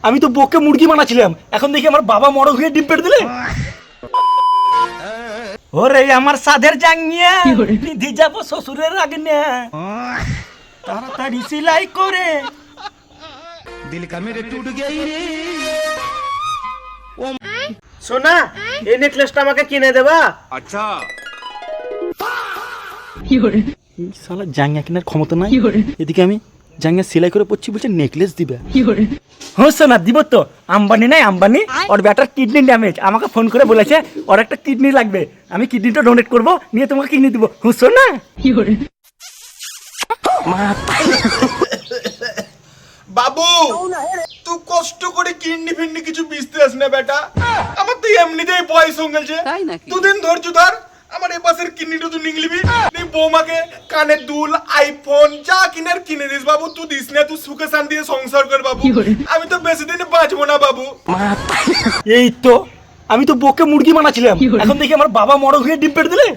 আমি তো বউকে মুরগি বানাচ্ছিলাম, এখন দেখি আমার বাবা মরগ হয়ে ডিম পেড়ে দিলে। ওরে আমার সাধের জাঙ্গিয়া, নিধি যাব শ্বশুরের আগে না, তাড়াতাড়ি সিলাই করে। दिल का मेरे टूट गई रे। সোনা, এই নেকলেসটা আমাকে কিনে দেবা? अच्छा এই শালা জাঙ্গিয়া কেনার ক্ষমতা নাই, এদিকে আমি জাঙ্গিয়া সেলাই করে পড়ছি, বলছে নেকলেস দিবে। হ্যাঁ সোনা দিব তো, আম্বানি নাই আম্বানি, ওর ব্যাটার কিডনি ড্যামেজ, আমাকে ফোন করে বলেছে ওর একটা কিডনি লাগবে, আমি কিডনিটা ডোনেট করবো, নিয়ে তোমাকে কিনে দিব। হুঁ সোনা। বাবু তুই কষ্ট করে কিডনি ফিন্নি কিছু বিচতে আস না বেটা, আমার তো এমনিতেই বয়স হয়ে গেছে, দুদিন ধৈর্য ধর, আমার এ পাশের কিডনিটা তুই নিংলিবি, নি বৌমাকে কানের দুল আইফোন যা কিনার কিনে দিস বাবু, তুই দিস না, তুই সুখে শান্তি সংসার কর বাবু, আমি তো বেশি দিন বাঁচবো না বাবু। এই তো আমি তো বউকে মুরগি বানাচ্ছিলাম, এখন দেখি আমার বাবা মরগ হয়ে ডিম পেড়ে দিলে।